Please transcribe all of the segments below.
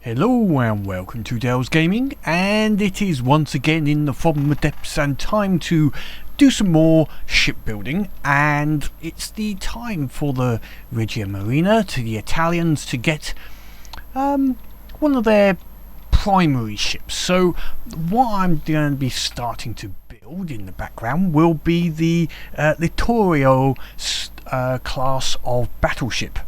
Hello and welcome to Dell's Gaming, and it is once again in the From the Depths and time to do some more shipbuilding, and it's the time for the Regia Marina, to the Italians, to get one of their primary ships. So what I'm going to be starting to build in the background will be the Littorio class of battleship.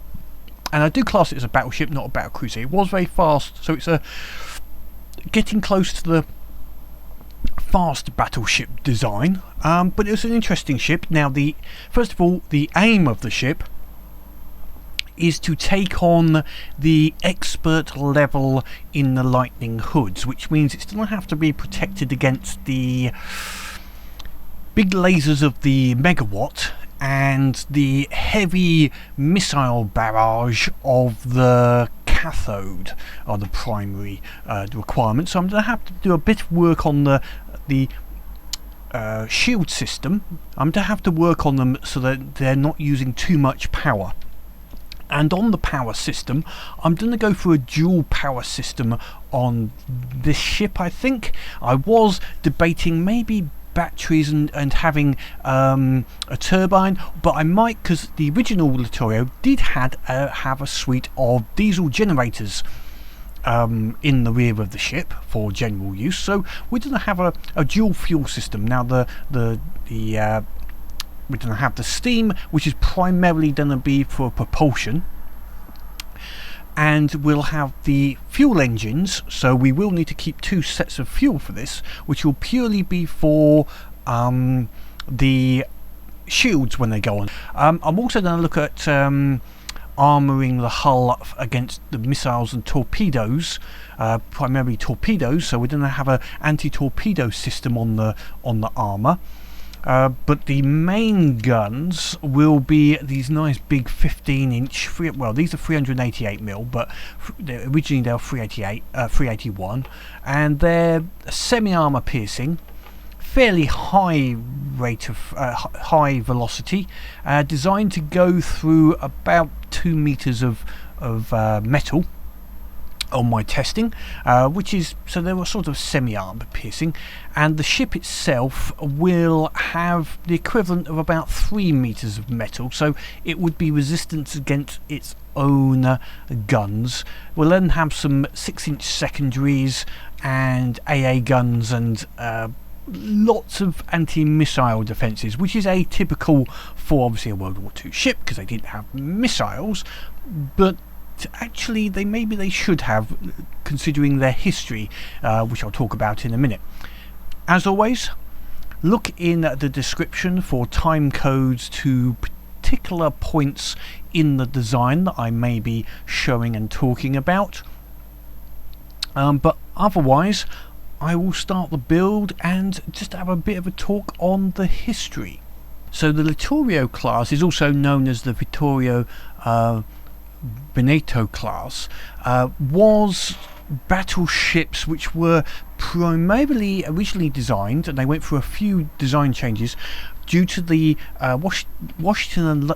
And I do class it as a battleship, not a battlecruiser. It was very fast, so it's getting close to the fast battleship design. But it was an interesting ship. Now, first of all, the aim of the ship is to take on the expert level in the lightning hoods, which means it's going to have to be protected against the big lasers of the Megawatt and the heavy missile barrage of the Cathode are the primary requirements. So I'm going to have to do a bit of work on the shield system. I'm going to have to work on them so that they're not using too much power. And on the power system, I'm going to go for a dual power system on this ship, I think. I was debating maybe batteries and having a turbine, but I might, because the original Littorio did have a suite of diesel generators in the rear of the ship for general use. So we're going to have a dual fuel system. Now we're going to have the steam, which is primarily going to be for propulsion, and we'll have the fuel engines, so we will need to keep two sets of fuel for this, which will purely be for the shields when they go on. I'm also going to look at armouring the hull against the missiles and torpedoes, primarily torpedoes, so we're going to have an anti-torpedo system on the armour. But the main guns will be these nice big 15-inch. Well, these are 388mm, but originally they were 381, and they're semi-armor piercing, fairly high rate of high velocity, designed to go through about 2 meters of metal on my testing, which is, so they were sort of semi-armor piercing, and the ship itself will have the equivalent of about 3 meters of metal, so it would be resistant against its own guns. We'll then have some 6-inch secondaries and AA guns and lots of anti-missile defences, which is atypical for obviously a World War II ship, because they didn't have missiles, but actually maybe they should have, considering their history, which I'll talk about in a minute. As always, look in the description for time codes to particular points in the design that I may be showing and talking about, but otherwise I will start the build and just have a bit of a talk on the history. So the Littorio class is also known as the Vittorio Veneto class, was battleships which were primarily originally designed, and they went through a few design changes due to the Washington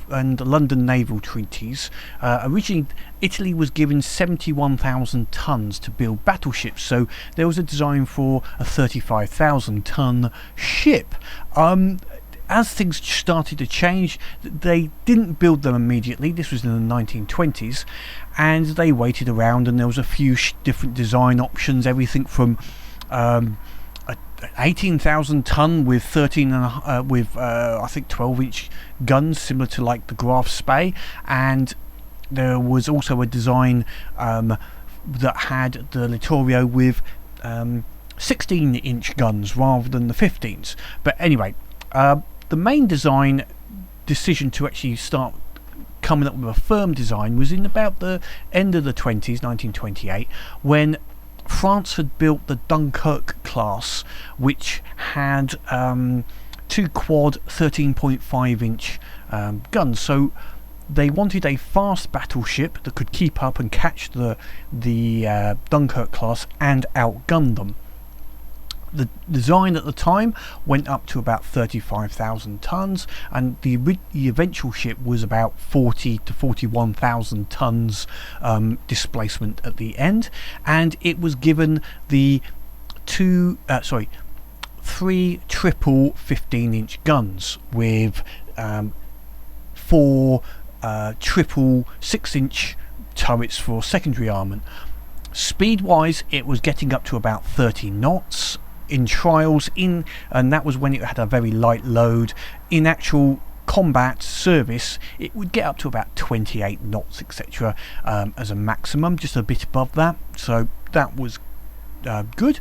and London naval treaties. Originally Italy was given 71,000 tons to build battleships, so there was a design for a 35,000 ton ship. As things started to change, they didn't build them immediately. This was in the 1920s, and they waited around, and there was a few different design options, everything from 18,000 ton with 13 and I think 12-inch guns, similar to like the Graf Spee, and there was also a design that had the Littorio with 16-inch guns rather than the 15s. But anyway, the main design decision to actually start coming up with a firm design was in about the end of the 20s, 1928, when France had built the Dunkirk class, which had two quad 13.5-inch guns. So they wanted a fast battleship that could keep up and catch the Dunkirk class and outgun them. the design at the time went up to about 35,000 tons, and the eventual ship was about 40 to 41,000 tons displacement at the end, and it was given the three triple 15-inch guns with 4 triple 6-inch turrets for secondary armament. Speed wise, it was getting up to about 30 knots in trials, and that was when it had a very light load. In actual combat service, it would get up to about 28 knots, etc., as a maximum, just a bit above that, so that was good.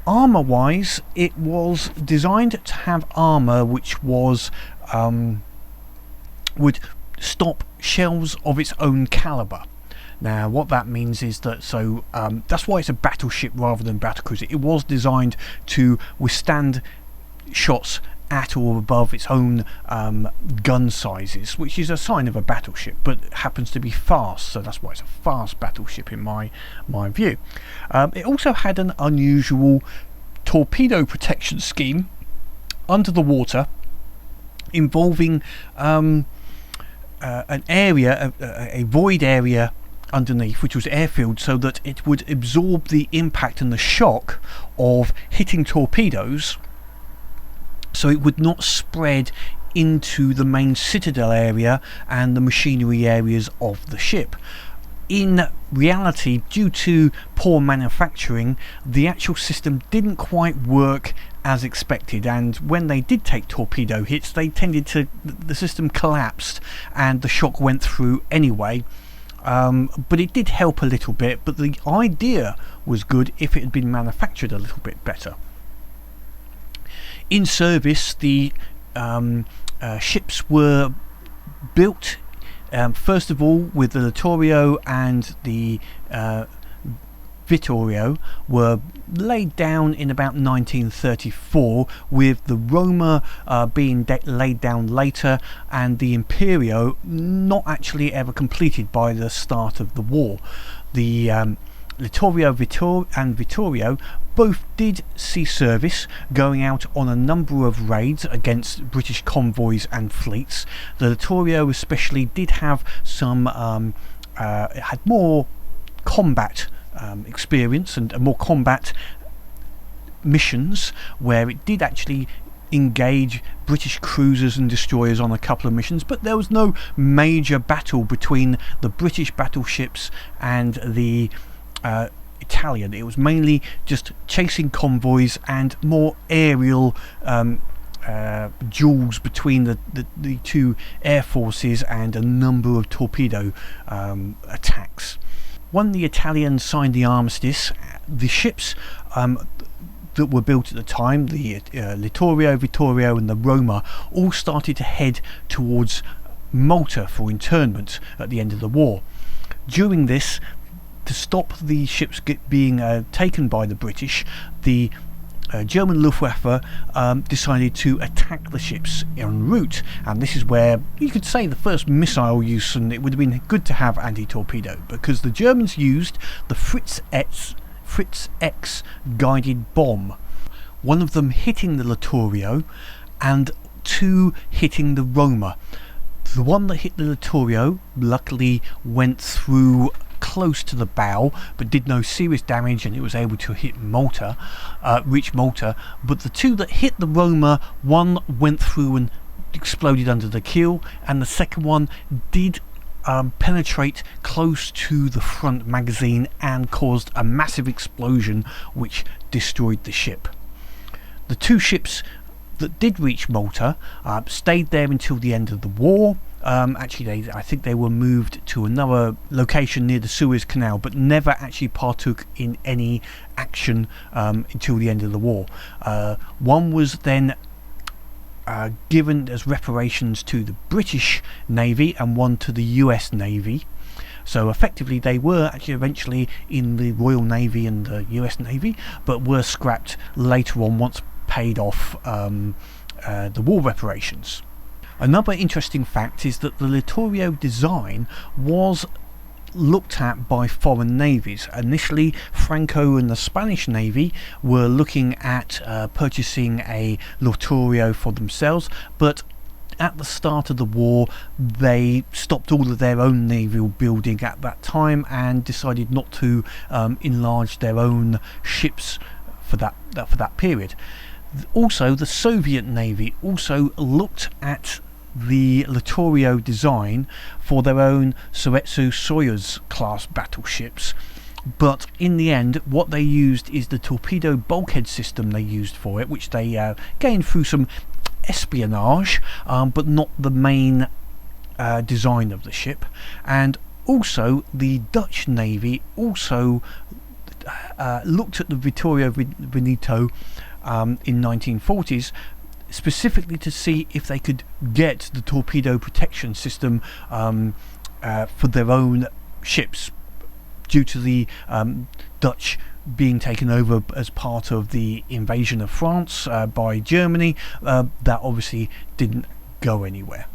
Armour wise, it was designed to have armour which was would stop shells of its own calibre. Now what that means is that, that's why it's a battleship rather than battlecruiser. It was designed to withstand shots at or above its own gun sizes, which is a sign of a battleship, but happens to be fast, so that's why it's a fast battleship in my view. It also had an unusual torpedo protection scheme under the water, involving an area, a void area underneath, which was airfield, so that it would absorb the impact and the shock of hitting torpedoes, so it would not spread into the main citadel area and the machinery areas of the ship. In reality, due to poor manufacturing, the actual system didn't quite work as expected, and when they did take torpedo hits, the system collapsed and the shock went through anyway. But it did help a little bit, but the idea was good if it had been manufactured a little bit better. In service, the ships were built first of all with the Littorio and the Littorio were laid down in about 1934, with the Roma being laid down later, and the Imperio not actually ever completed by the start of the war. The Littorio and Littorio both did see service, going out on a number of raids against British convoys and fleets. The Littorio especially did have some it had more combat experience and more combat missions, where it did actually engage British cruisers and destroyers on a couple of missions, but there was no major battle between the British battleships and the Italian. It was mainly just chasing convoys and more aerial duels between the two air forces, and a number of torpedo attacks. When the Italians signed the armistice, the ships that were built at the time, the Littorio, Littorio and the Roma, all started to head towards Malta for internment at the end of the war. During this, to stop the ships being taken by the British, the German Luftwaffe decided to attack the ships en route, and this is where you could say the first missile use, and it would have been good to have anti-torpedo, because the Germans used the Fritz X guided bomb, one of them hitting the Littorio and 2 hitting the Roma. The one that hit the Littorio luckily went through close to the bow but did no serious damage, and it was able to hit Malta, reach Malta. But the 2 that hit the Roma, one went through and exploded under the keel, and the second one did penetrate close to the front magazine and caused a massive explosion which destroyed the ship. The 2 ships that did reach Malta stayed there until the end of the war. Actually, I think they were moved to another location near the Suez Canal, but never actually partook in any action until the end of the war. One was then given as reparations to the British Navy and one to the US Navy. So effectively they were actually eventually in the Royal Navy and the US Navy, but were scrapped later on once paid off the war reparations. Another interesting fact is that the Littorio design was looked at by foreign navies. Initially, Franco and the Spanish Navy were looking at purchasing a Littorio for themselves, but at the start of the war they stopped all of their own naval building at that time and decided not to enlarge their own ships for that period. Also, the Soviet Navy also looked at the Littorio design for their own Soyuz class battleships, but in the end what they used is the torpedo bulkhead system they used for it, which they gained through some espionage, but not the main design of the ship. And also the Dutch Navy also looked at the Vittorio Veneto in 1940s specifically to see if they could get the torpedo protection system for their own ships, due to the Dutch being taken over as part of the invasion of France by Germany. That obviously didn't go anywhere.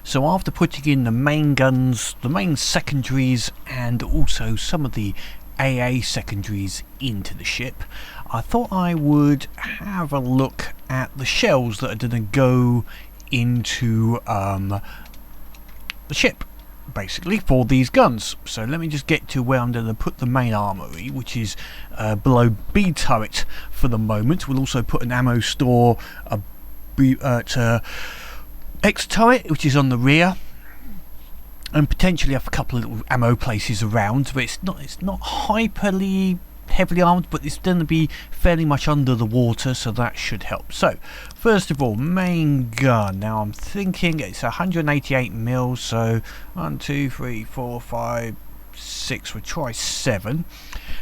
So after putting in the main guns, the main secondaries, and also some of the AA secondaries into the ship, I thought I would have a look at the shells that are going to go into the ship, basically, for these guns. So let me just get to where I'm going to put the main armory, which is below B turret for the moment. We'll also put an ammo store at X turret, which is on the rear, and potentially have a couple of little ammo places around. But it's not hyperly heavily armed, but it's going to be fairly much under the water, so that should help. So first of all, main gun. Now I'm thinking it's 188mm, so 1, 2, 3, 4, 5, 6. We'll try 7,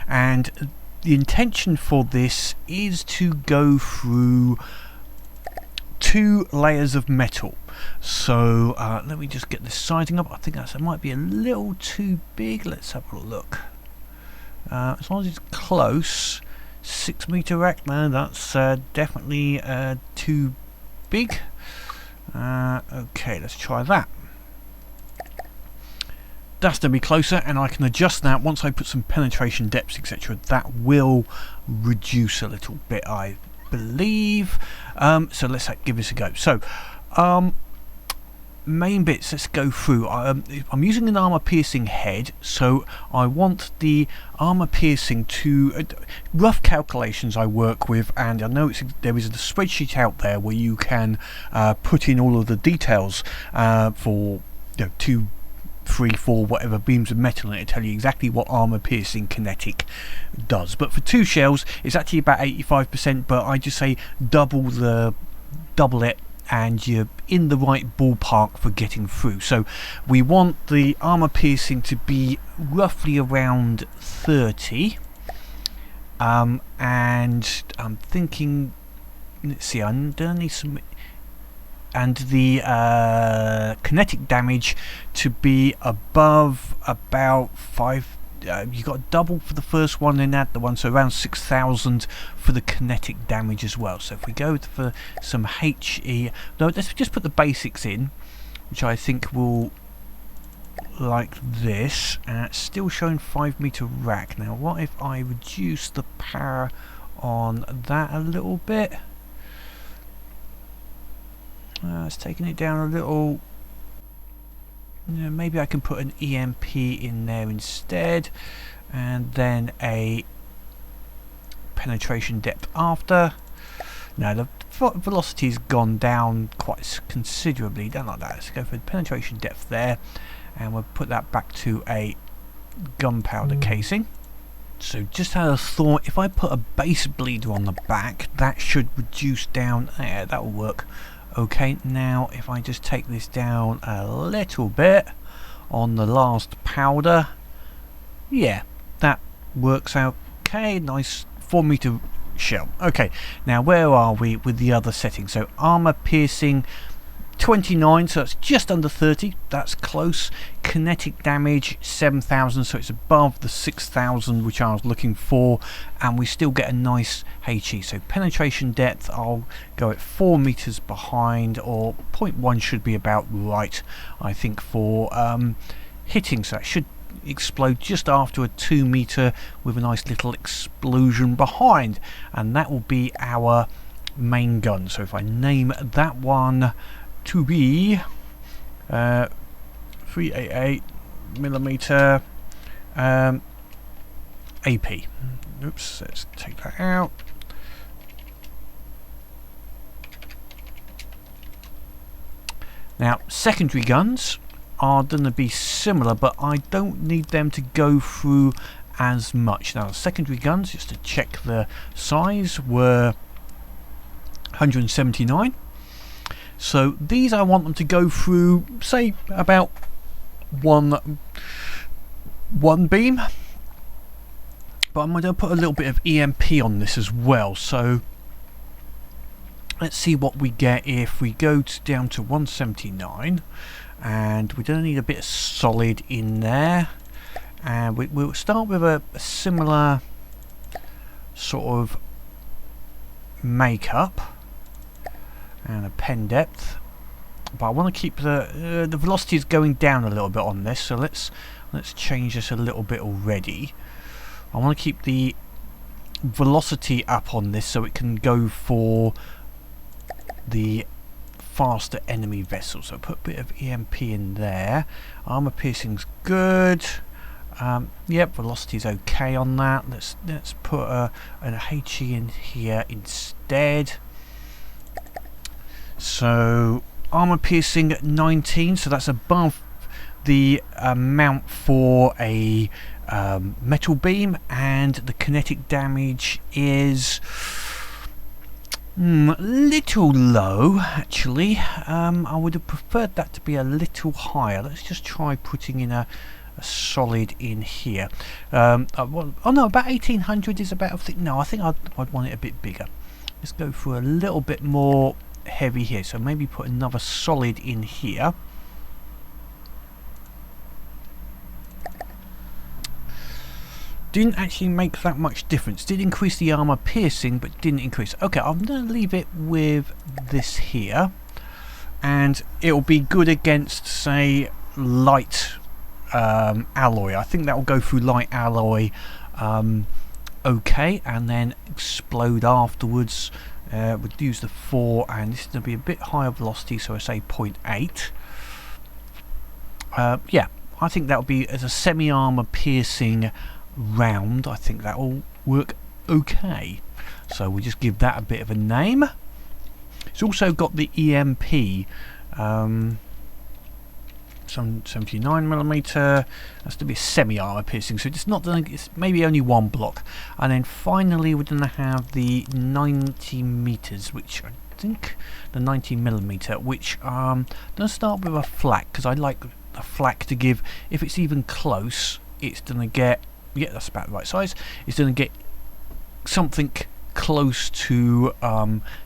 and the intention for this is to go through 2 layers of metal. So let me just get this sizing up. I think that might be a little too big. Let's have a look. As long as it's close, 6-meter rack. No, that's definitely too big. Okay, let's try that. That's going to be closer, and I can adjust that once I put some penetration depths, etc. That will reduce a little bit, I believe. So let's give this a go. So main bits, let's go through. I'm using an armor piercing head, so I want the armor piercing to rough calculations I work with, and I know there is a spreadsheet out there where you can put in all of the details for 2, 3, 4 whatever beams of metal, and it'll tell you exactly what armor piercing kinetic does. But for 2 shells it's actually about 85%, but I just say double it and you're in the right ballpark for getting through. So we want the armor piercing to be roughly around 30, and I'm thinking, let's see, I don't need some, and the kinetic damage to be above about 5. You got a double for the first one, then add the one, so around 6,000 for the kinetic damage as well. So if we go for some HE, no, let's just put the basics in, which I think will like this. Still showing 5-meter rack. Now what if I reduce the power on that a little bit? It's taking it down a little. Maybe I can put an EMP in there instead, and then a penetration depth after. Now the velocity's gone down quite considerably. Don't like that. Let's go for the penetration depth there, and we'll put that back to a gunpowder casing. So just had a thought, if I put a base bleeder on the back, that should reduce down. Yeah, that will work. Okay, now if I just take this down a little bit on the last powder, yeah, that works out okay. Nice 4-meter shell. Okay, now where are we with the other settings? So armor piercing 29, so that's just under 30, that's close. Kinetic damage 7,000, so it's above the 6,000 which I was looking for, and we still get a nice HE. So penetration depth, I'll go at 4 meters behind, or 0.1 should be about right, I think, for hitting. So that should explode just after a 2 meter with a nice little explosion behind, and that will be our main gun. So if I name that one to be 388 millimeter AP. Oops, let's take that out. Now, secondary guns are going to be similar, but I don't need them to go through as much. Now, secondary guns, just to check the size, were 179. So these I want them to go through, say, about one beam. But I'm going to put a little bit of EMP on this as well. So let's see what we get if we go down to 179, and we're going to need a bit of solid in there, and we'll start with a similar sort of makeup and a pen depth, but I want to keep the velocities going down a little bit on this. So let's change this a little bit already. I want to keep the velocity up on this so it can go for the faster enemy vessels. So put a bit of EMP in there. Armor piercing's good. Yep, velocity's okay on that. Let's put an HE in here instead. So armor piercing 19, so that's above the amount for a metal beam, and the kinetic damage is a little low actually. I would have preferred that to be a little higher. Let's just try putting in a solid in here. Oh no, about 1800 is about, I think I'd want it a bit bigger. Let's go for a little bit more heavy here, so maybe put another solid in here. Didn't actually make that much difference. Did increase the armor piercing, but didn't increase. Okay, I'm going to leave it with this here, and it'll be good against, say, light alloy. I think that will go through light alloy okay, and then explode afterwards. We'd use the 4, and this is going to be a bit higher velocity, so I say 0.8. Yeah, I think that will be as a semi-armor piercing round. I think that will work okay. So we just give that a bit of a name. It's also got the EMP. Some 79mm. That's to be a semi-armor piercing, so it's not. It's maybe only one block. And then finally we're going to have the 90 meters, which I think the 90mm, which I'm going to start with a flak, because I like a flak to give, if it's even close, it's going to get, yeah, that's about the right size. It's going to get something close to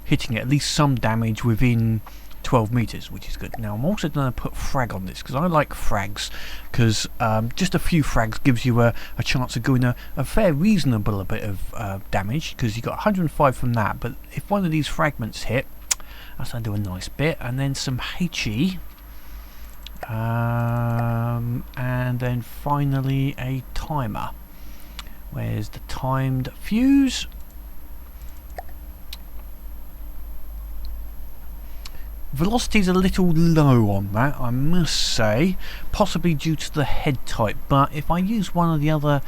hitting it, at least some damage within 12 meters, which is good. Now I'm also going to put frag on this, because I like frags, because just a few frags gives you a chance of going a fair reasonable bit of damage, because you got 105 from that. But if one of these fragments hit, that's going to do a nice bit. And then some HE, and then finally a timer. Where's the timed fuse? Velocity's a little low on that, I must say, possibly due to the head type, but if I use one of the other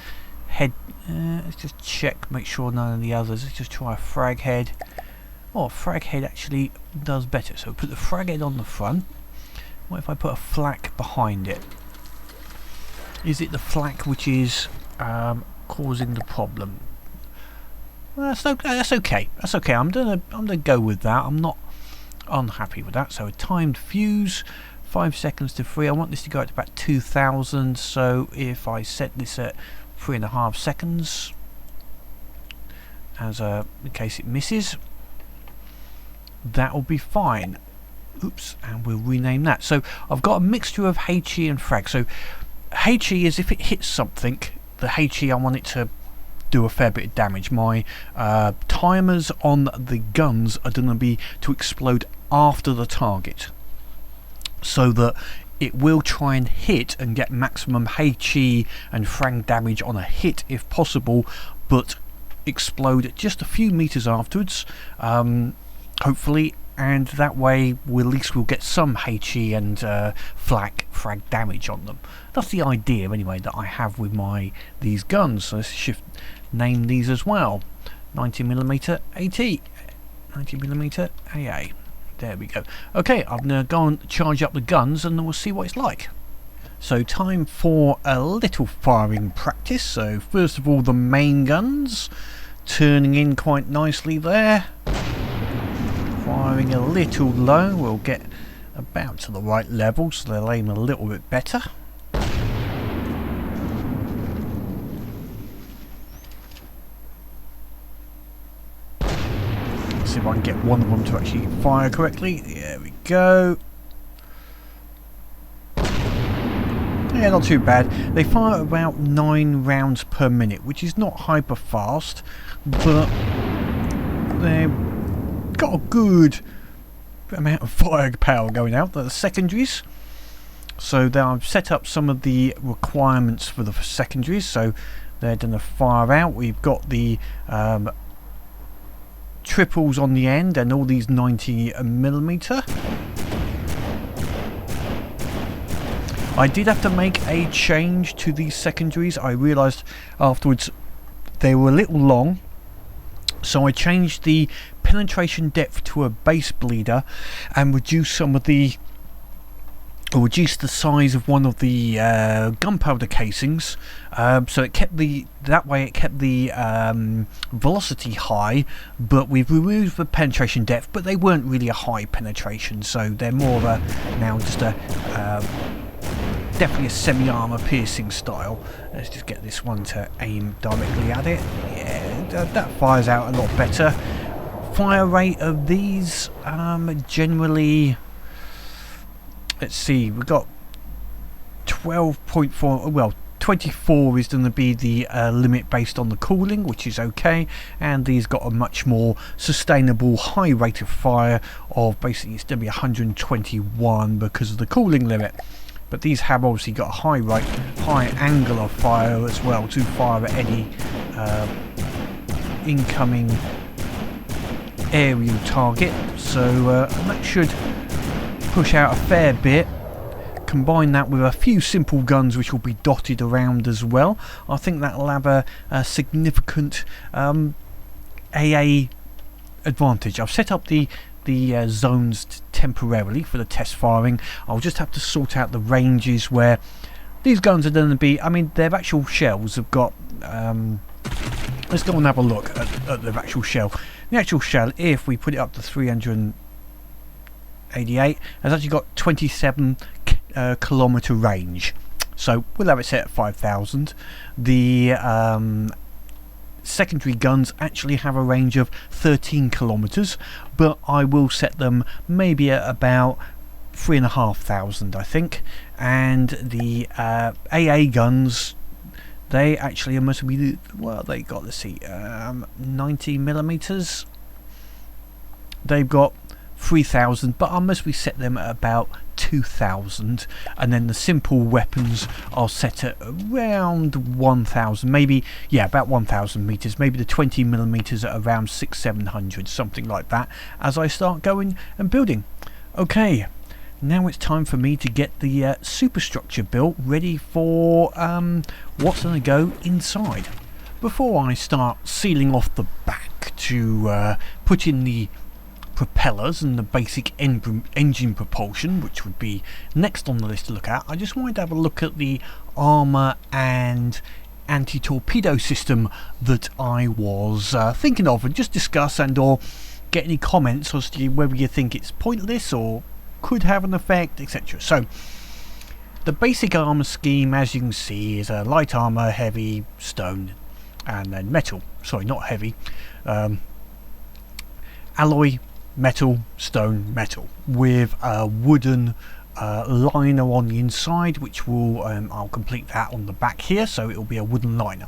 head, let's just check, make sure none of the others, let's just try a frag head. Oh, frag head actually does better, so put the frag head on the front. What if I put a flak behind it? Is it the flak which is causing the problem? Well, that's okay. That's okay. I'm gonna go with that. I'm not unhappy with that. So a timed fuse, 5 seconds to 3. I want this to go out to about 2000. So if I set this at 3.5 seconds, as in case it misses, that will be fine. Oops, and we'll rename that. So I've got a mixture of HE and frag. So HE is if it hits something, the HE I want it to do a fair bit of damage. My timers on the guns are going to be to explode after the target, so that it will try and hit and get maximum HE and frag damage on a hit if possible, but explode just a few meters afterwards, hopefully, and that way at least we'll get some HE and frag damage on them. That's the idea anyway that I have with these guns. So let's name these as well. 90mm AT, 90mm AA. There we go. Okay, I'm going to go and charge up the guns and then we'll see what it's like. So time for a little firing practice. So first of all, the main guns turning in quite nicely there. Firing a little low, we'll get about to the right level so they'll aim a little bit better. See if I can get one of them to actually fire correctly. There we go. Yeah, not too bad. They fire about 9 rounds per minute, which is not hyper fast, but they've got a good amount of firepower going out. The secondaries. So I've set up some of the requirements for the secondaries, so they're going to fire out. We've got the triples on the end and all these 90mm. I did have to make a change to these secondaries. I realised afterwards they were a little long, so I changed the penetration depth to a base bleeder and reduced the size of one of the gunpowder casings, so it kept the velocity high, but we've removed the penetration depth, but they weren't really a high penetration, so they're more of a now just a definitely a semi-armor piercing style. Let's just get this one to aim directly at it. Yeah, that fires out a lot better. Fire rate of these generally, let's see, we've got 12.4, well 24 is going to be the limit based on the cooling, which is okay, and these got a much more sustainable high rate of fire of basically it's going to be 121 because of the cooling limit. But these have obviously got a high angle of fire as well to fire at any incoming aerial target, so that should push out a fair bit. Combine that with a few simple guns which will be dotted around as well. I think that'll have a significant AA advantage. I've set up the zones temporarily for the test firing. I'll just have to sort out the ranges where these guns are going to be. I mean, their actual shells have got let's go and have a look at the actual shell. The actual shell, if we put it up to 388, has actually got 27 kilometer range, so we'll have it set at 5,000. The secondary guns actually have a range of 13 kilometers, but I will set them maybe at about 3,500, I think. And the AA guns, they actually must be, well, they got, let's see, 90mm. They've got 3,000, but I must be set them at about 2,000, and then the simple weapons I'll set at around 1,000, maybe, yeah, about 1,000 meters, maybe the 20mm at around 600-700, something like that, as I start going and building. Okay, now it's time for me to get the superstructure built, ready for what's going to go inside. Before I start sealing off the back to put in the propellers and the basic engine propulsion, which would be next on the list to look at, I just wanted to have a look at the armour and anti-torpedo system that I was thinking of, and just discuss and or get any comments as to whether you think it's pointless or could have an effect, etc. So the basic armour scheme, as you can see, is a light armour, heavy, stone, and then metal. Sorry, not heavy, alloy, metal, stone, metal, with a wooden liner on the inside, which will I'll complete that on the back here, so it will be a wooden liner.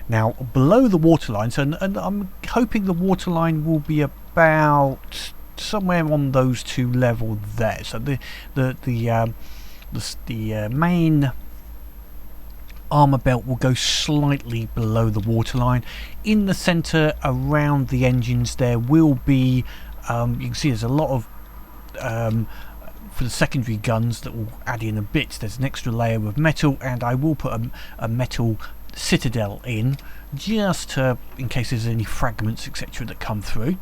Now below the waterline, so and I'm hoping the waterline will be about somewhere on those two levels there, so the the main armor belt will go slightly below the waterline. In the center around the engines there will be, you can see there's a lot of for the secondary guns that will add in a bit. There's an extra layer of metal, and I will put a metal citadel in, just in case there's any fragments etc that come through.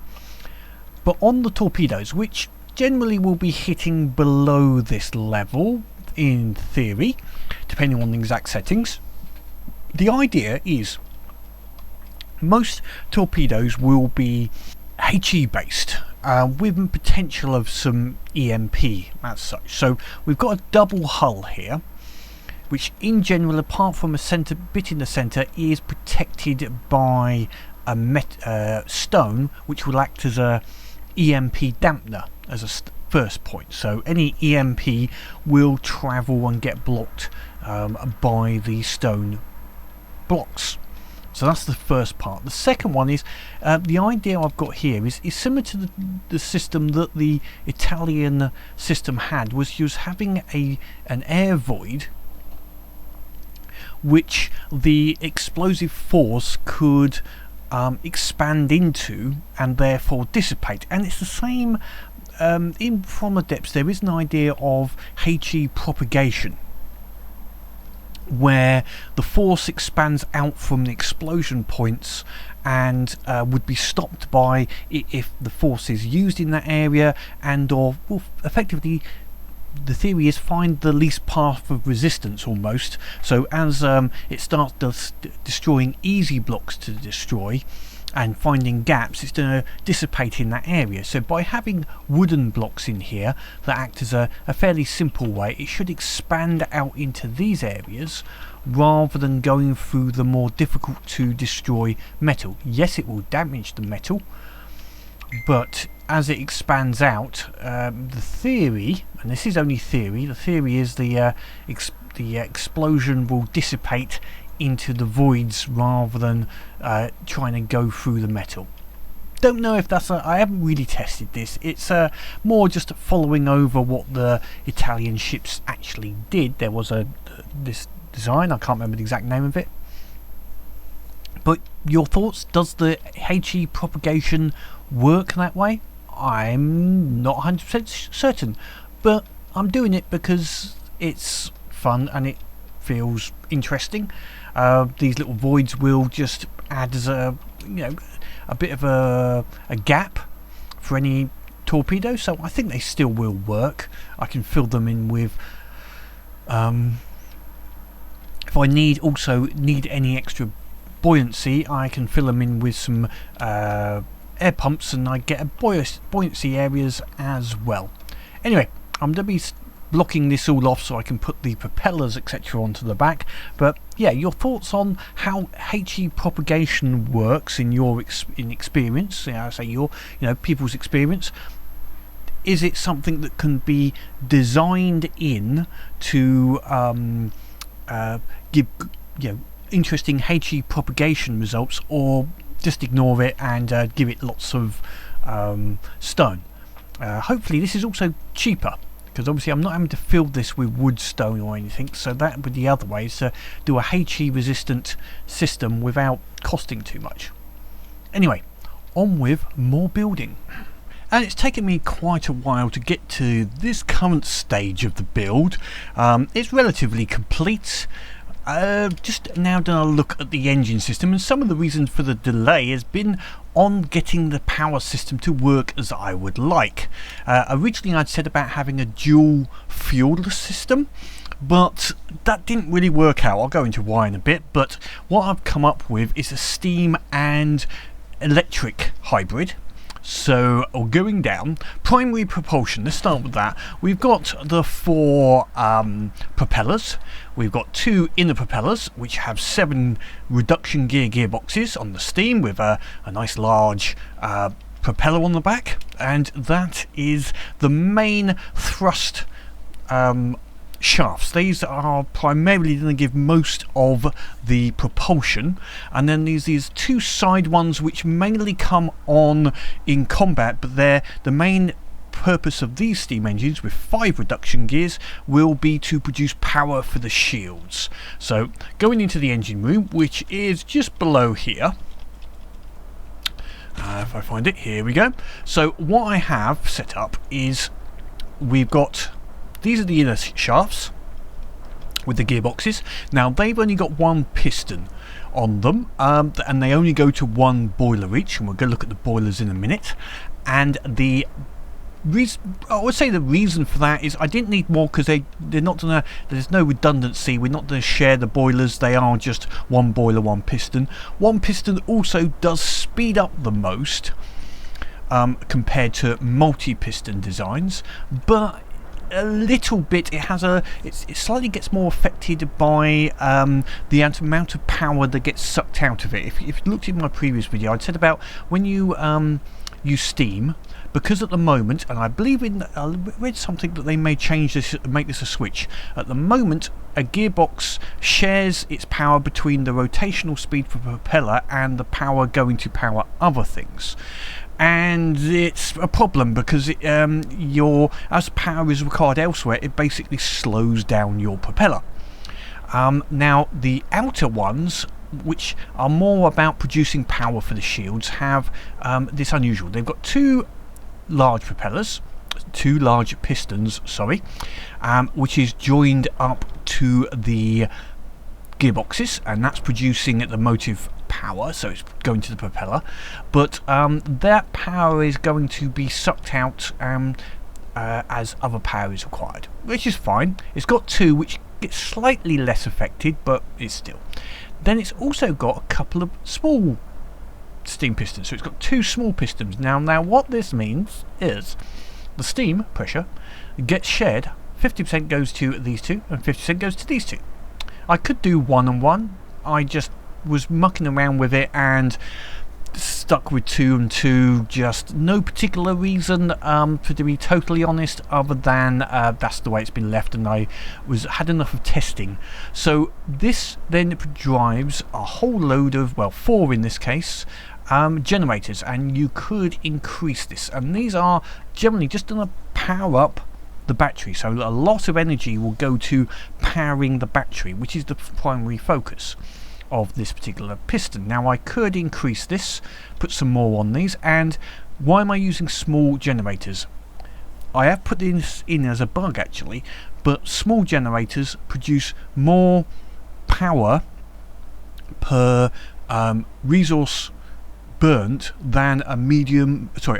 But on the torpedoes, which generally will be hitting below this level in theory, depending on the exact settings, the idea is most torpedoes will be HE based, with potential of some EMP as such. So we've got a double hull here, which in general, apart from a center bit in the center, is protected by a stone, which will act as a EMP dampener as a first point. So any EMP will travel and get blocked by the stone blocks. So that's the first part. The second one is the idea I've got here is similar to the system that the Italian system had, was having an air void which the explosive force could expand into and therefore dissipate. And it's the same from the depths. There is an idea of HE propagation, where the force expands out from the explosion points and would be stopped by if the force is used in that area, and or effectively the theory is find the least path of resistance almost. So as it starts destroying easy blocks to destroy and finding gaps, it's going to dissipate in that area. So by having wooden blocks in here that act as a fairly simple way, it should expand out into these areas rather than going through the more difficult to destroy metal. Yes, it will damage the metal, but as it expands out, the theory, and this is only theory, the theory is the explosion will dissipate into the voids rather than trying to go through the metal. Don't know if that's I haven't really tested this. It's more just following over what the Italian ships actually did. There was this design, I can't remember the exact name of it. But your thoughts? Does the HE propagation work that way? I'm not 100% certain, but I'm doing it because it's fun and it feels interesting. These little voids will just add as a bit of a gap for any torpedo, so I think they still will work. I can fill them in with if I need any extra buoyancy, I can fill them in with some air pumps, and I get a buoyancy areas as well. Anyway, I'm going to be blocking this all off so I can put the propellers etc onto the back. But yeah, your thoughts on how HE propagation works in your experience? I say people's experience. Is it something that can be designed in to give interesting HE propagation results, or just ignore it and give it lots of stone? Hopefully this is also cheaper, because obviously I'm not having to fill this with wood, stone or anything, so that would be the other way, is to do a HE resistant system without costing too much. Anyway, on with more building. And it's taken me quite a while to get to this current stage of the build. It's relatively complete. Just now done a look at the engine system, and some of the reasons for the delay has been on getting the power system to work as I would like. Originally I'd said about having a dual fuel system, but that didn't really work out. I'll go into why in a bit, but what I've come up with is a steam and electric hybrid. So going down, primary propulsion, let's start with that. We've got the 4 propellers. We've got 2 inner propellers which have 7 reduction gearboxes on the steam with a nice large propeller on the back, and that is the main thrust shafts. These are primarily going to give most of the propulsion, and then these 2 side ones which mainly come on in combat, but they're the main purpose of these steam engines with 5 reduction gears will be to produce power for the shields. So going into the engine room, which is just below here. If I find it, here we go. So what I have set up is we've got, these are the inner shafts with the gearboxes. Now they've only got 1 piston on them, and they only go to 1 boiler each, and we'll go look at the boilers in a minute. And the I would say the reason for that is I didn't need more, because they're not gonna, there's no redundancy, we're not going to share the boilers, they are just 1 boiler, 1 piston. 1 piston also does speed up the most compared to multi-piston designs, but a little bit it slightly gets more affected by the amount of power that gets sucked out of it. If you looked at my previous video, I'd said about when you use steam, because at the moment, and I believe I read something that they may change this, make this a switch. At the moment, a gearbox shares its power between the rotational speed for the propeller and the power going to power other things. And it's a problem because as power is required elsewhere, it basically slows down your propeller. Now the outer ones, which are more about producing power for the shields, have this unusual. They've got 2 large propellers, 2 large pistons, sorry, which is joined up to the gearboxes, and that's producing the motive power, so it's going to the propeller, but that power is going to be sucked out as other power is required, which is fine. It's got 2 which get slightly less affected, but it's still. Then it's also got a couple of small steam pistons, so it's got 2 small pistons. Now what this means is the steam pressure gets shared, 50% goes to these 2 and 50% goes to these 2. I could do 1 and 1, I just was mucking around with it and stuck with 2 and 2, just no particular reason, to be totally honest, other than that's the way it's been left, and I had enough of testing. So this then drives a whole load of, well, 4 in this case, generators, and you could increase this, and these are generally just going to power up the battery, so a lot of energy will go to powering the battery, which is the primary focus of this particular piston. Now I could increase this, put some more on these, and why am I using small generators? I have put this in as a bug actually, but small generators produce more power per resource burnt than a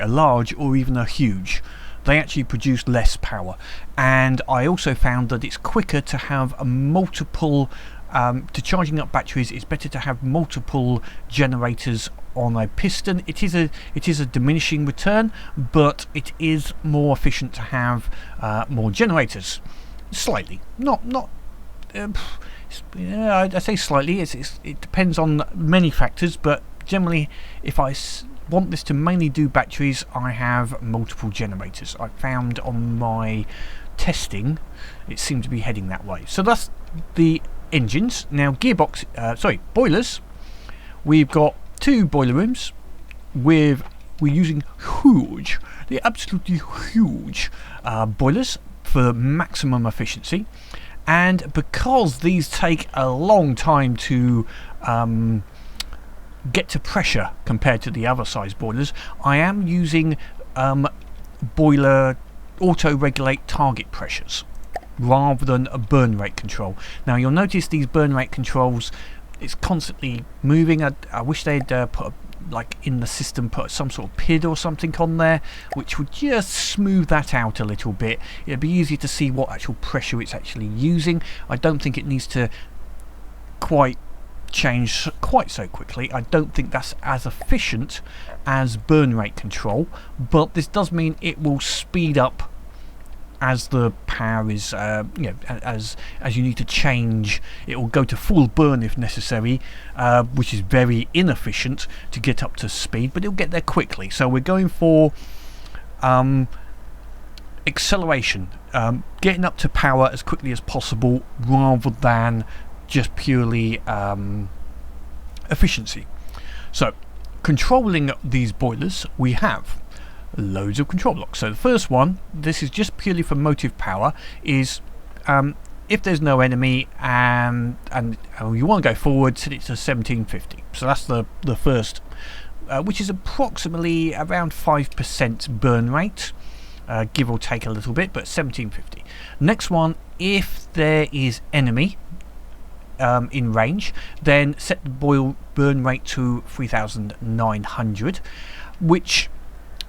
large or even a huge. They actually produce less power, and I also found that it's quicker to have a multiple to charging up batteries. It's better to have multiple generators on a piston. It is a diminishing return, but it is more efficient to have more generators. Slightly, not I say slightly. It depends on many factors, but generally, if I want this to mainly do batteries, I have multiple generators. I found on my testing it seemed to be heading that way. So that's the engines. Now boilers. We've got 2 boiler rooms we're using they're absolutely huge boilers for maximum efficiency, and because these take a long time to get to pressure compared to the other size boilers, I am using boiler auto-regulate target pressures rather than a burn rate control. Now you'll notice these burn rate controls, it's constantly moving. I wish they'd put in the system put some sort of PID or something on there which would just smooth that out a little bit. It'd be easier to see what actual pressure it's actually using. I don't think it needs to quite change quite so quickly. I don't think that's as efficient as burn rate control, but this does mean it will speed up as the power is as you need to change. It will go to full burn if necessary, which is very inefficient to get up to speed, but it'll get there quickly. So we're going for acceleration, getting up to power as quickly as possible rather than just purely efficiency. So controlling these boilers, we have loads of control blocks. So the first one, this is just purely for motive power, is if there's no enemy and you want to go forward, set it to 1750. So that's the first, which is approximately around 5% burn rate, give or take a little bit, but 1750. Next one, if there is enemy in range, then set the burn rate to 3900, which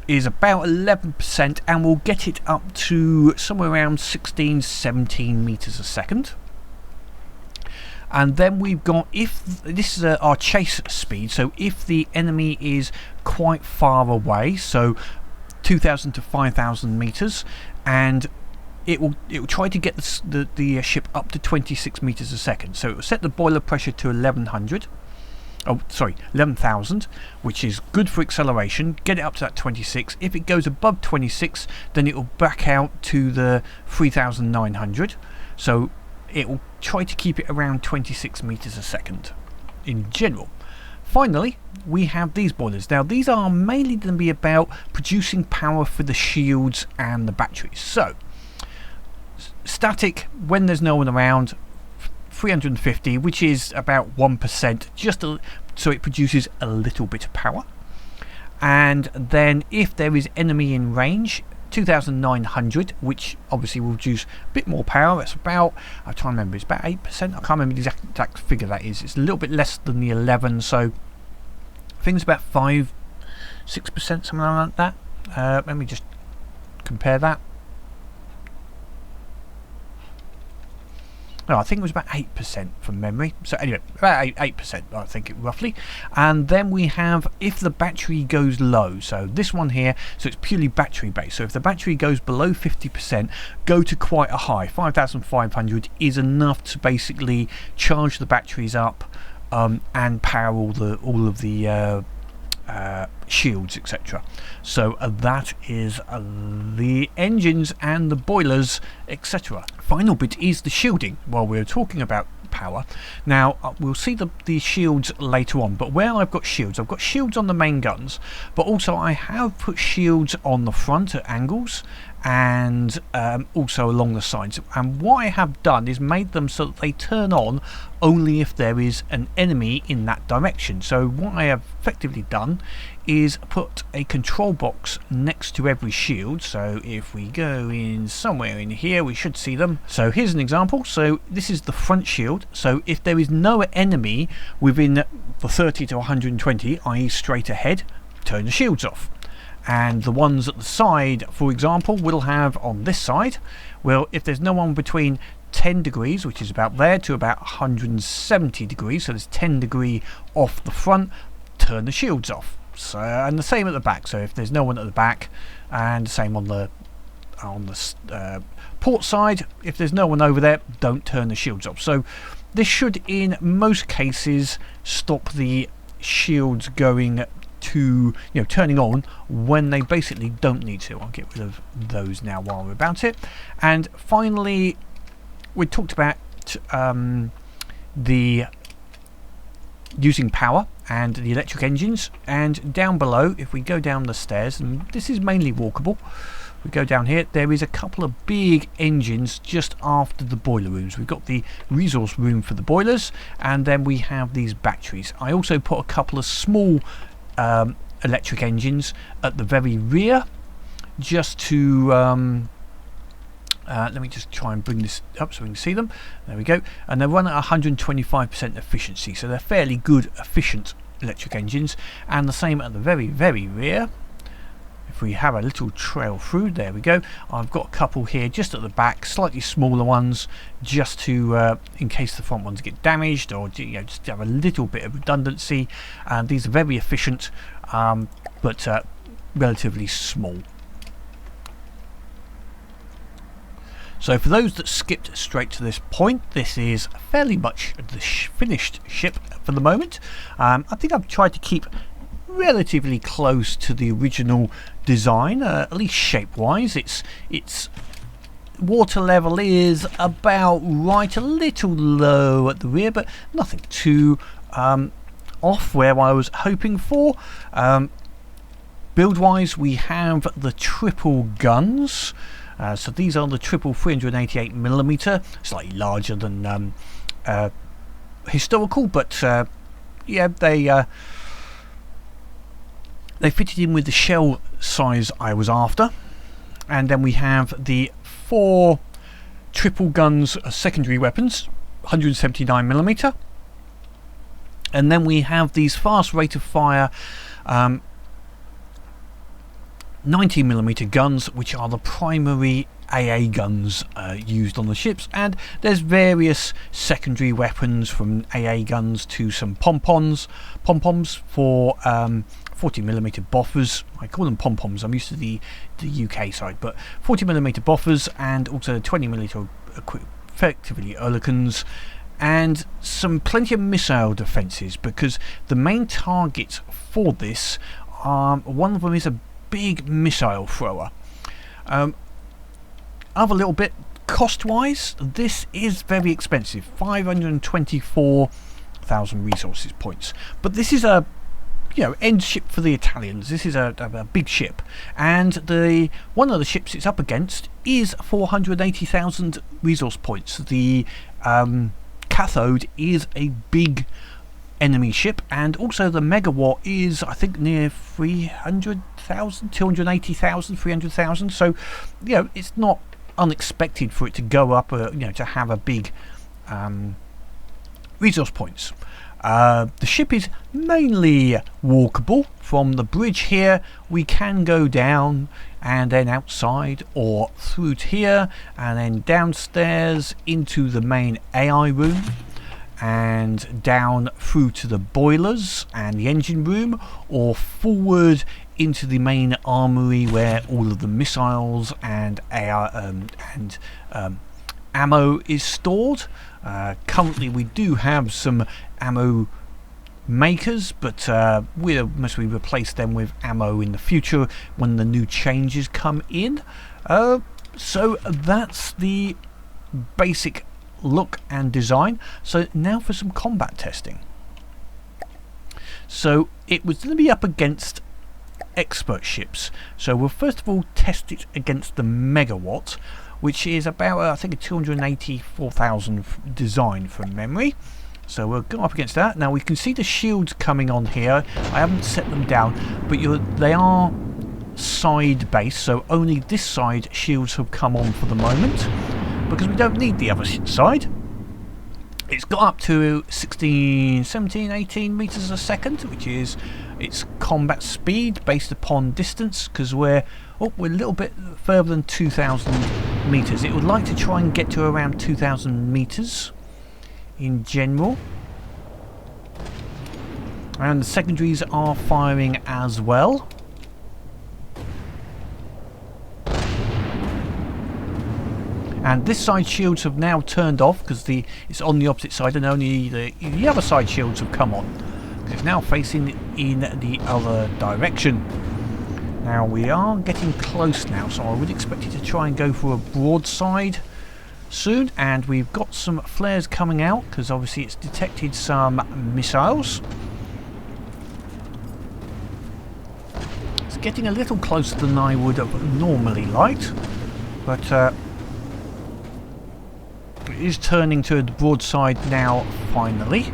is about 11%, and we'll get it up to somewhere around 16-17 meters a second. And then we've got, if this is our chase speed, so if the enemy is quite far away, so 2000 to 5000 meters, and it will try to get the ship up to 26 meters a second. So it will set the boiler pressure to 11,000, which is good for acceleration. Get it up to that 26. If it goes above 26, then it will back out to the 3,900. So it will try to keep it around 26 meters a second in general. Finally, we have these boilers. Now these are mainly going to be about producing power for the shields and the batteries. So static, when there's no one around, 350, which is about 1%, so it produces a little bit of power. And then if there is enemy in range, 2900, which obviously will produce a bit more power. It's about, I'm trying to remember, it's about 8%. I can't remember the exact figure that is. It's a little bit less than the 11, so I think it's about 5-6%, something like that. Let me just compare that. No, I think it was about 8% from memory. So anyway, about 8%, I think, roughly. And then we have, if the battery goes low, so this one here, so it's purely battery based. So if the battery goes below 50%, go to quite a high. 5,500 is enough to basically charge the batteries up and power all of the shields, etc. So that is the engines and the boilers, etc. Final bit is the shielding. While we're talking about power, now we'll see the shields later on, but where I've got shields on the main guns, but also I have put shields on the front at angles and also along the sides. And what I have done is made them so that they turn on only if there is an enemy in that direction. So what I have effectively done is put a control box next to every shield. So if we go in somewhere in here, we should see them. So here's an example. So this is the front shield. So if there is no enemy within the 30 to 120, i.e. straight ahead, turn the shields off. And the ones at the side, for example, will have on this side, well, if there's no one between 10 degrees, which is about there, to about 170 degrees, so there's 10 degree off the front, turn the shields off. So, and the same at the back, so if there's no one at the back, and the same on the port side, if there's no one over there, don't turn the shields off. So this should in most cases stop the shields going to, turning on when they basically don't need to. I'll get rid of those now while we're about it. And finally, we talked about the using power and the electric engines, and down below, if we go down the stairs, and this is mainly walkable, we go down here, there is a couple of big engines just after the boiler rooms. We've got the resource room for the boilers, and then we have these batteries. I also put a couple of small electric engines at the very rear, just to let me just try and bring this up so we can see them. There we go. And they run at 125% efficiency, so they're fairly good, efficient electric engines. And the same at the very, very rear. If we have a little trail through, there we go. I've got a couple here just at the back, slightly smaller ones, just to in case the front ones get damaged, or just to have a little bit of redundancy. And these are very efficient, but relatively small. So for those that skipped straight to this point, this is fairly much the finished ship for the moment. I think I've tried to keep relatively close to the original design, at least shape wise. Its water level is about right, a little low at the rear, but nothing too off where I was hoping for. Build-wise, we have the triple guns. So these are the triple 388mm, slightly larger than historical, but yeah, they fitted in with the shell size I was after. And then we have the 4 triple guns secondary weapons, 179mm. And then we have these fast rate of fire 90mm guns, which are the primary AA guns used on the ships, and there's various secondary weapons from AA guns to some pom-poms for 40mm boffers. I call them pom-poms, I'm used to the UK side, but 40mm boffers, and also 20mm effectively Oerlikons, and plenty of missile defences, because the main target for this, one of them is a big missile thrower. Other little bit cost wise, this is very expensive, 524,000 resources points, but this is a end ship for the Italians. This is a big ship, and the one of the ships it's up against is 480,000 resource points. The Cathode is a big enemy ship, and also the Megawatt is, I think, near 300,000, 280,000, 300,000. So it's not unexpected for it to go up, to have a big resource points. The ship is mainly walkable. From the bridge here we can go down and then outside, or through to here and then downstairs into the main AI room, and down through to the boilers and the engine room, or forward into the main armory where all of the missiles and ammo is stored. Currently we do have some ammo makers, but we'll mostly replace them with ammo in the future when the new changes come in. So that's the basic look and design. So now for some combat testing. So it was going to be up against expert ships, so we'll first of all test it against the Megawatt, which is about I think a 284,000 design from memory. So we'll go up against that. Now we can see the shields coming on here. I haven't set them down, but they are side based, so only this side shields have come on for the moment, because we don't need the other side. It's got up to 16, 17, 18 meters a second, which is its combat speed based upon distance, because we're a little bit further than 2,000 meters. It would like to try and get to around 2,000 meters in general. And the secondaries are firing as well. And this side shields have now turned off because it's on the opposite side, and only the other side shields have come on. It's now facing in the other direction. Now we are getting close now, so I would expect it to try and go for a broadside soon. And we've got some flares coming out because obviously it's detected some missiles. It's getting a little closer than I would have normally liked, but it is turning to the broadside now finally.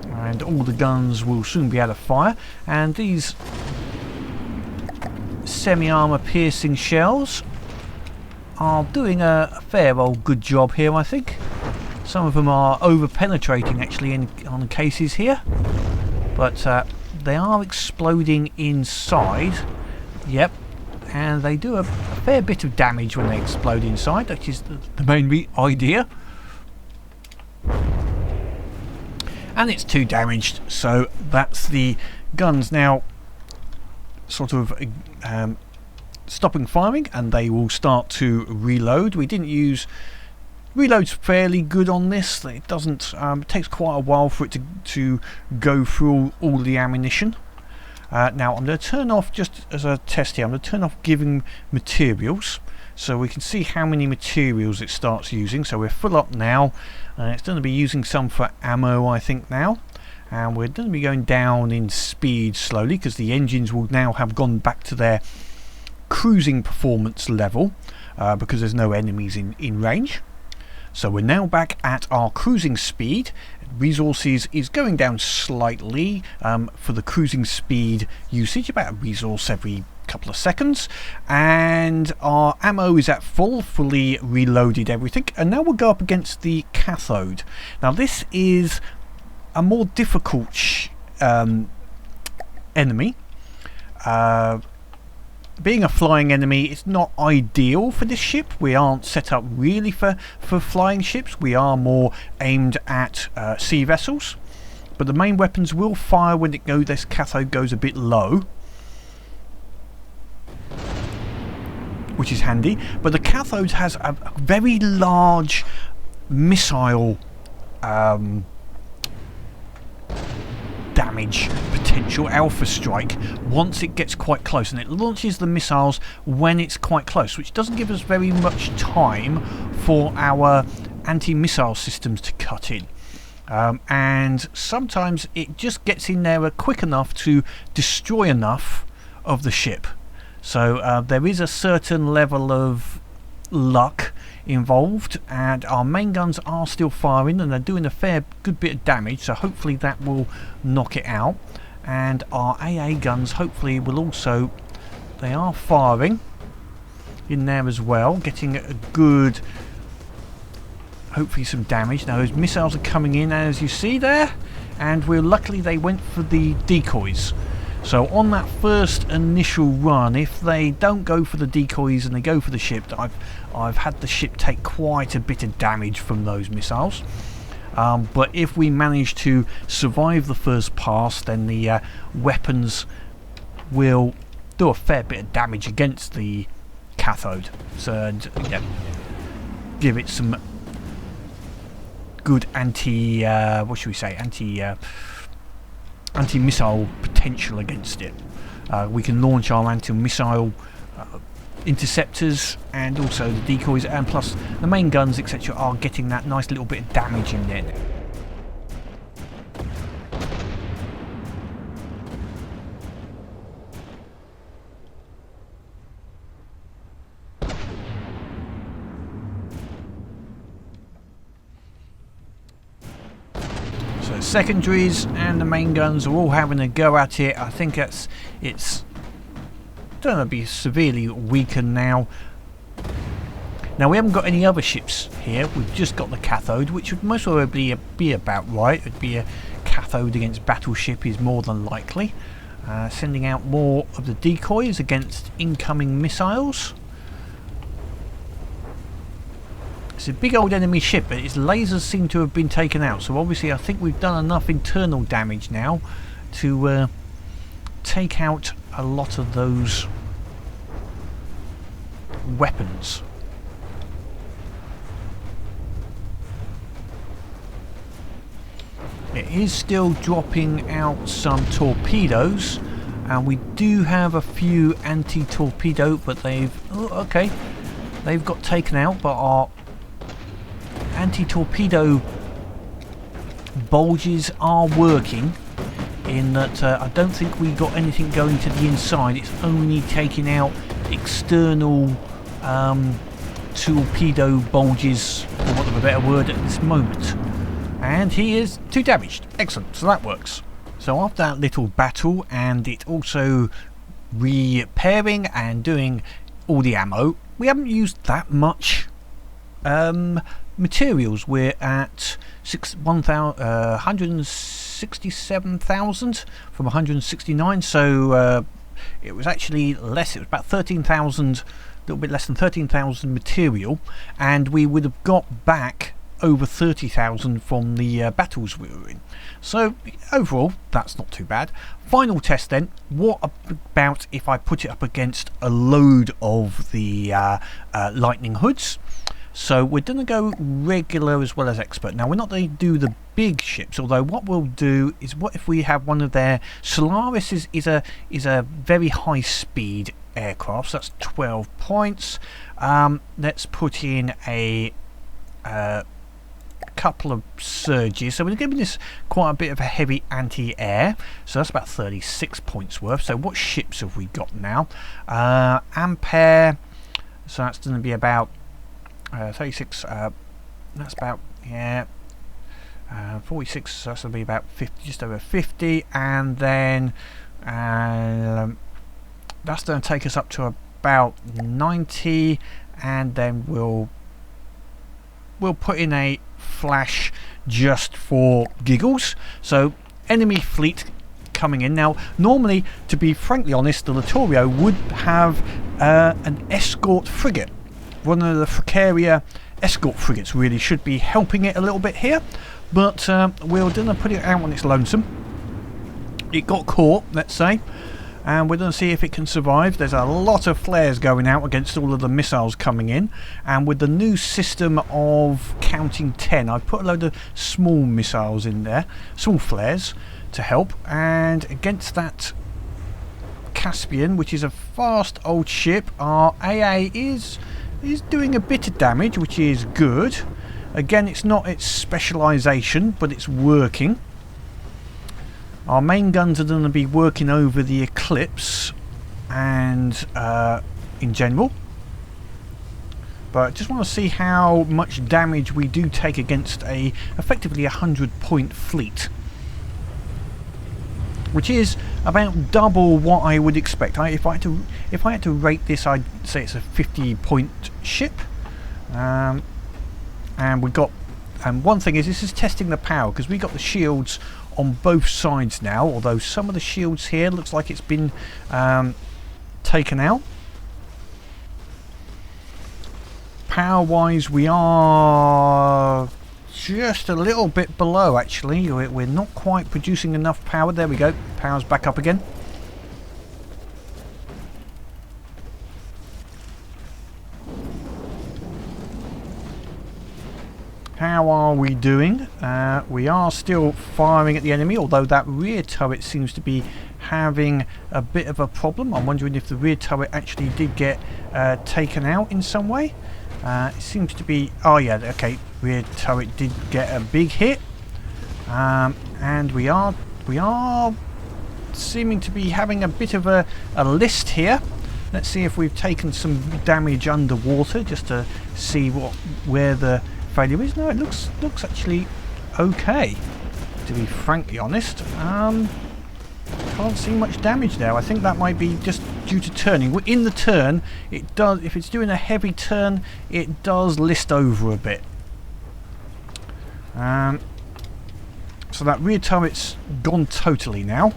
And all the guns will soon be able to fire, and these semi-armour piercing shells are doing a fair old good job here, I think. Some of them are over penetrating actually on cases here, but they are exploding inside. Yep, and they do a fair bit of damage when they explode inside, which is the main idea. And it's 2 damaged, so that's the guns now sort of stopping firing, and they will start to reload. We didn't use reload's fairly good on this. It doesn't it takes quite a while for it to go through all the ammunition. Now I'm going to turn off, just as a test here, I'm going to turn off giving materials so we can see how many materials it starts using. So we're full up now. It's going to be using some for ammo, I think, now. and we're going to be going down in speed slowly because the engines will now have gone back to their cruising performance level because there's no enemies in range. So we're now back at our cruising speed. Resources is going down slightly for the cruising speed usage, about a resource every couple of seconds, and our ammo is at fully reloaded everything, and now we'll go up against the Cathode. Now this is a more difficult enemy. Being a flying enemy, it's not ideal for this ship. We aren't set up really for flying ships. We are more aimed at sea vessels, but the main weapons will fire when this Cathode goes a bit low, which is handy. But the Cathode has a very large missile damage potential, alpha strike, once it gets quite close, and it launches the missiles when it's quite close, which doesn't give us very much time for our anti-missile systems to cut in. And sometimes it just gets in there quick enough to destroy enough of the ship. So there is a certain level of luck involved, and our main guns are still firing and they're doing a good bit of damage, so hopefully that will knock it out. And our AA guns hopefully will also, they are firing in there as well, getting a good, hopefully some damage. Now those missiles are coming in, as you see there, and luckily they went for the decoys. So on that first initial run, if they don't go for the decoys and they go for the ship, I've had the ship take quite a bit of damage from those missiles. But if we manage to survive the first pass, then the weapons will do a fair bit of damage against the Cathode. So yeah, give it some good what should we say, anti-missile potential against it. We can launch our anti-missile interceptors and also the decoys, and plus the main guns etc. are getting that nice little bit of damage in there. So secondaries and the main guns are all having a go at it. I think it's going to be severely weakened now. Now we haven't got any other ships here. We've just got the Cathode, which would most probably be about right. It would be a Cathode against battleship is more than likely. Sending out more of the decoys against incoming missiles. It's a big old enemy ship, but its lasers seem to have been taken out, so obviously I think we've done enough internal damage now to take out a lot of those weapons. It is still dropping out some torpedoes, and we do have a few anti-torpedo, but they've got taken out. But our anti-torpedo bulges are working, in that I don't think we got anything going to the inside. It's only taking out external torpedo bulges, for want of a better word, at this moment. And he is 2 damaged. Excellent, so that works. So after that little battle, and it also repairing and doing all the ammo, we haven't used that much materials. We're at 167,000 from 169, so it was actually less. It was about 13,000, a little bit less than 13,000 material, and we would have got back over 30,000 from the battles we were in. So overall, that's not too bad. Final test then. What about if I put it up against a load of the lightning hoods? So we're going to go regular as well as expert. Now we're not going to do the big ships, although what we'll do is, what if we have one of their Solaris is a very high speed aircraft, so that's 12 points. Let's put in a couple of surges, so we're giving this quite a bit of a heavy anti-air, so that's about 36 points worth. So what ships have we got now? Ampere, so that's going to be about 36, that's about, yeah, 46, so that's going to be about 50, just over 50, and then that's going to take us up to about 90, and then we'll put in a flash just for giggles. So enemy fleet coming in now. Normally, to be frankly honest, the Littorio would have an escort frigate. One of the Fricaria escort frigates really should be helping it a little bit here, but we're going to put it out on its lonesome. It got caught, let's say, and we're going to see if it can survive. There's a lot of flares going out against all of the missiles coming in, and with the new system of counting 10, I've put a load of small missiles in there, small flares to help, and against that Caspian, which is a fast old ship, our AA is doing a bit of damage, which is good. Again, it's not its specialisation, but it's working. Our main guns are going to be working over the Eclipse and in general, but I just want to see how much damage we do take against effectively a 100-point fleet, which is about double what I would expect. If I had to rate this, I'd say it's a 50-point ship. And we got, and one thing is, this is testing the power, because we got the shields on both sides now, although some of the shields here looks like it's been taken out. Power wise, we are just a little bit below, actually. We're not quite producing enough power. There we go, power's back up again. How are we doing? We are still firing at the enemy, although that rear turret seems to be having a bit of a problem. I'm wondering if the rear turret actually did get taken out in some way. It seems to be, oh yeah, okay, rear turret did get a big hit, and we are seeming to be having a bit of a list here. Let's see if we've taken some damage underwater, just to see where the failure is. No, it looks actually okay, to be frankly honest. Can't see much damage there. I think that might be just due to turning. In the turn, it does, if it's doing a heavy turn, it does list over a bit. So that rear turret's gone totally now.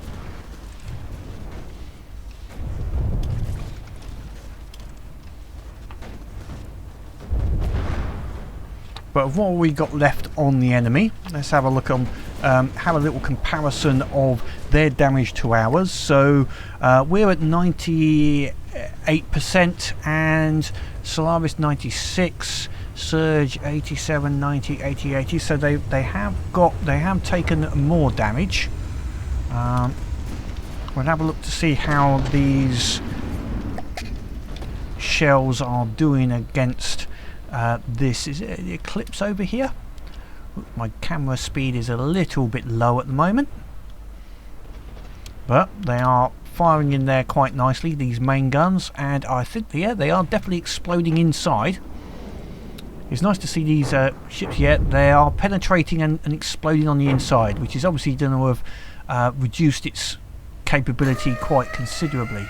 But what have we got left on the enemy? Let's have a look on, have a little comparison of their damage to ours. So we're at 98% and Solaris 96, Surge 87, 90, 80, 80. So they have taken more damage. We'll have a look to see how these shells are doing against this. Is it the Eclipse over here? My camera speed is a little bit low at the moment, but they are firing in there quite nicely, these main guns, and I think, yeah, they are definitely exploding inside. It's nice to see these ships. Yeah, they are penetrating and exploding on the inside, which is obviously going to have reduced its capability quite considerably.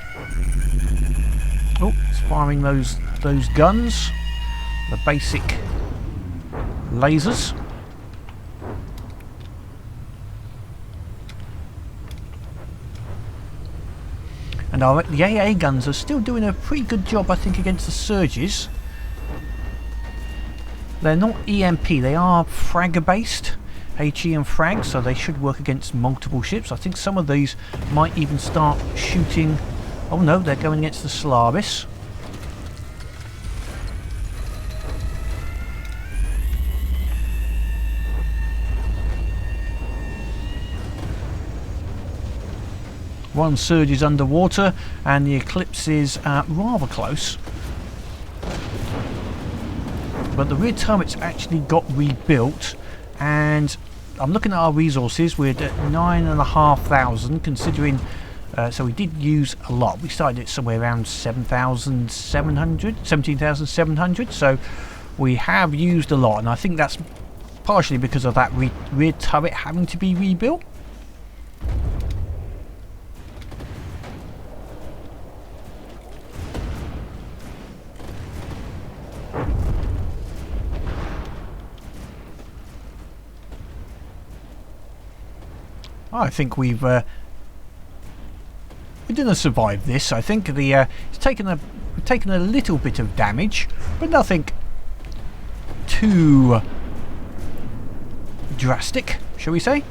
Oh, it's firing those guns, the basic lasers. And the AA guns are still doing a pretty good job, I think, against the surges. They're not EMP, they are fragger based, HE and frag, so they should work against multiple ships. I think some of these might even start shooting. Oh no, they're going against the Solaris. One surge is underwater and the Eclipse is rather close. But the rear turret's actually got rebuilt and I'm looking at our resources. We're at 9,500 considering, so we did use a lot. We started it somewhere around 17,700, so we have used a lot, and I think that's partially because of that rear turret having to be rebuilt. I think we've we didn't survive this. I think we've taken a little bit of damage, but nothing too drastic, shall we say.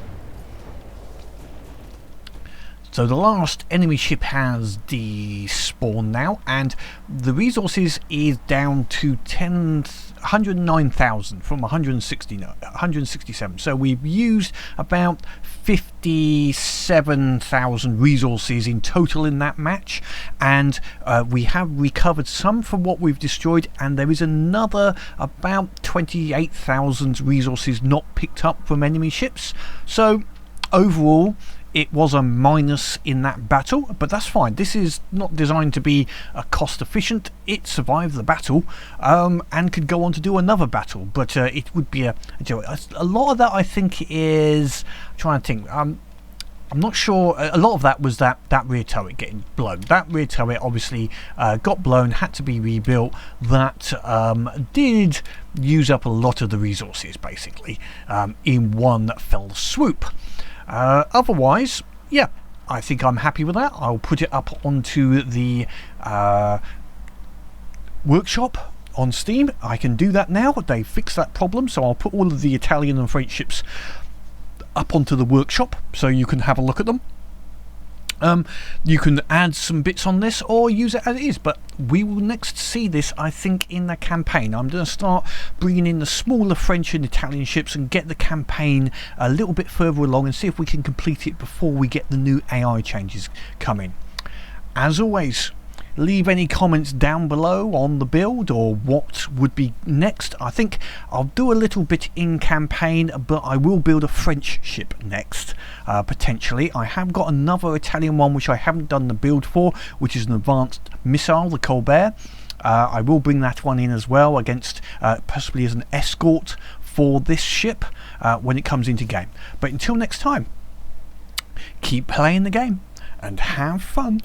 So the last enemy ship has despawned now, and the resources is down to 109,000 from 167. So we've used about 57,000 resources in total in that match, and we have recovered some from what we've destroyed, and there is another about 28,000 resources not picked up from enemy ships. So overall, it was a minus in that battle, but that's fine. This is not designed to be cost efficient. It survived the battle and could go on to do another battle, but it would be a lot of that. I think is, I'm trying to think, I'm not sure. A lot of that was that rear turret getting blown. That rear turret obviously got blown, had to be rebuilt. That did use up a lot of the resources basically in one fell swoop. Otherwise, yeah, I think I'm happy with that. I'll put it up onto the workshop on Steam. I can do that now. They fixed that problem, so I'll put all of the Italian and French ships up onto the workshop so you can have a look at them. You can add some bits on this or use it as it is, but we will next see this, I think, in the campaign. I'm going to start bringing in the smaller French and Italian ships and get the campaign a little bit further along and see if we can complete it before we get the new AI changes coming. As always, leave any comments down below on the build or what would be next. I think I'll do a little bit in campaign, but I will build a French ship next, potentially. I have got another Italian one which I haven't done the build for, which is an advanced missile, the Colbert. I will bring that one in as well, against possibly as an escort for this ship when it comes into game. But until next time, keep playing the game and have fun.